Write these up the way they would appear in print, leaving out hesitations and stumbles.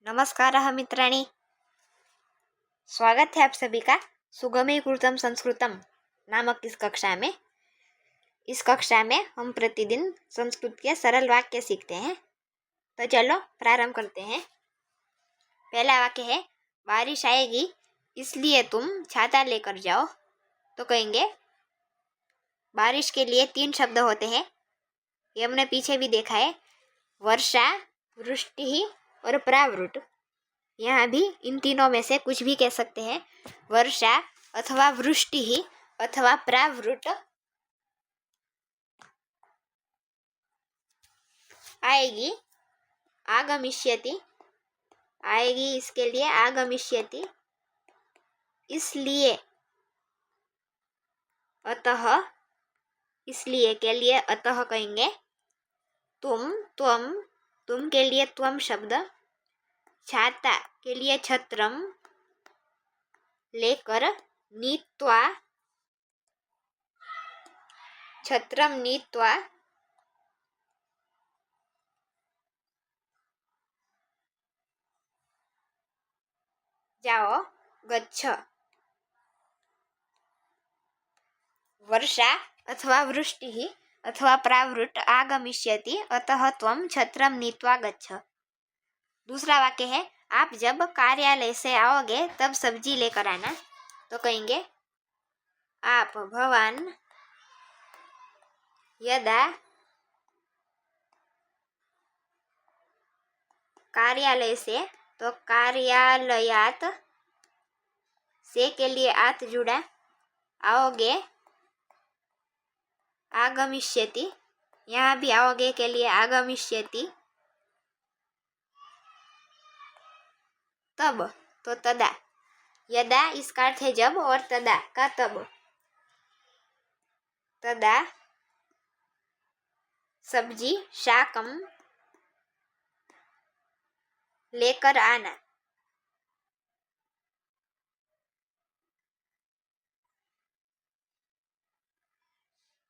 नमस्कारः मित्राणि, स्वागत है आप सभी का सुगमीकृतं संस्कृतम नामक इस कक्षा में। इस कक्षा में हम प्रतिदिन संस्कृत के सरल वाक्य सीखते हैं। तो चलो प्रारंभ करते हैं। पहला वाक्य है, बारिश आएगी इसलिए तुम छाता लेकर जाओ। तो कहेंगे बारिश के लिए 3 शब्द होते हैं। ये हमने पीछे भी देखा है, वर्षा, वृष्टि और प्रावृट। यहाँ भी इन तीनों में से कुछ भी कह सकते हैं। वर्षा अथवा वृष्टि ही अथवा प्रावृट आएगी, आगमिष्यति, आएगी इसके लिए आगमिष्यति, इसलिए, अतः, इसलिए के लिए अतः कहेंगे। तुम, त्वम, तुम के लिए त्वम शब्द, छाता के लिए छत्रम, लेकर, नीत्वा, छत्रम नीत्वा, जाओ, गच्छ। वर्षा अथवा वृष्टि अथवा प्रावृट आगमिष्यति, अतः त्वं छत्रम नीत्वा गच्छ। दूसरा वाक्य है, आप जब कार्यालय से आओगे तब सब्जी लेकर आना। तो कहेंगे आप, भवान, यदा कार्यालय से, तो कार्यालयात, से के लिए आत जुड़ा, आओगे, आगमिष्यति, यहाँ भी आओगे के लिए आगमिष्यति, तब, तो तदा, यदा इसका अर्थ है जब और तदा का तब। तदा सब्जी, शाकम, लेकर आना।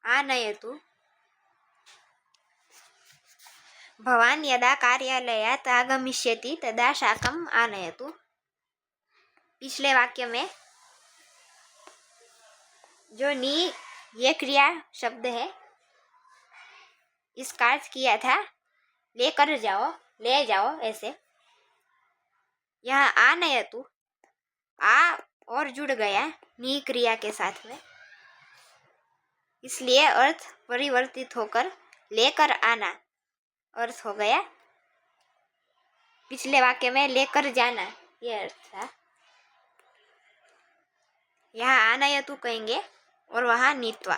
आनयतु, भवान यदा कार्यालयात आगमिष्यति तदा शाकम आनयतु। पिछले वाक्य में जो नी ये क्रिया शब्द है, इसका अर्थ किया था लेकर जाओ, ले जाओ, ऐसे। यहाँ आनयतु, आ और जुड़ गया नी क्रिया के साथ में, इसलिए अर्थ परिवर्तित होकर लेकर आना अर्थ हो गया। पिछले वाक्य में लेकर जाना ये अर्थ था। यहाँ आनयतु कहेंगे और वहाँ नीत्वा।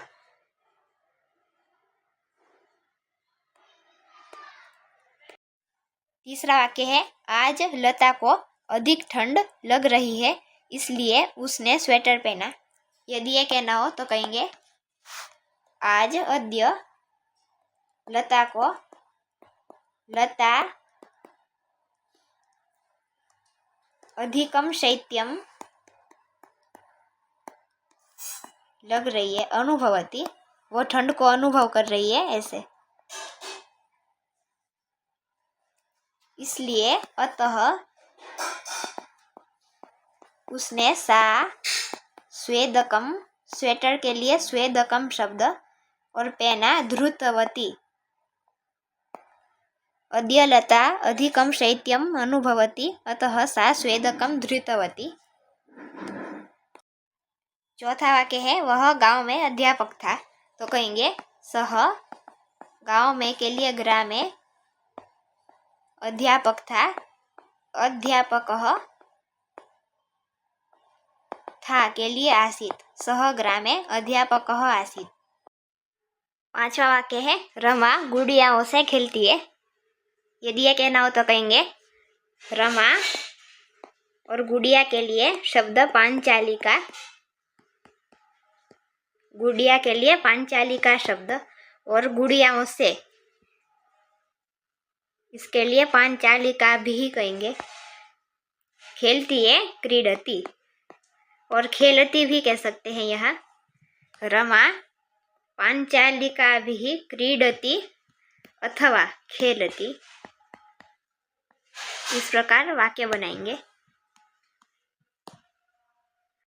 तीसरा वाक्य है, आज लता को अधिक ठंड लग रही है इसलिए उसने स्वेटर पहना। यदि ये कहना हो तो कहेंगे आज, अद्य, लता को, लता, अधिकम शैत्यम, लग रही है, अनुभवती, वो ठंड को अनुभव कर रही है, ऐसे। इसलिए, अतः, उसने, सा, स्वेदकम, स्वेटर के लिए स्वेदकम शब्द, और पहना धृतवती। अद्य लता अधिकम शैत्यम अनुभवती, अतः सा स्वेदकम धृतवती। चौथा वाक्य है, वह गांव में अध्यापक था। तो कहेंगे सह, गांव में के लिए ग्रा में, अध्यापक था, अध्यापकः, था के लिए आसीत्, सह ग्रा में अध्यापकः आसीत्। पांचवा वाक्य है, रमा गुड़ियाओं से खेलती है। यदि ये कहना हो तो कहेंगे रमा और गुड़िया के लिए शब्द पांचाली का, गुड़िया के लिए पांचाली का शब्द, और गुड़ियाओं से, इसके लिए पांचाली का भी कहेंगे। खेलती है क्रीडती, और खेलती भी कह सकते हैं। यहाँ रमा पांचाली का भी क्रीडती अथवा खेलती। इस प्रकार वाक्य बनाएंगे।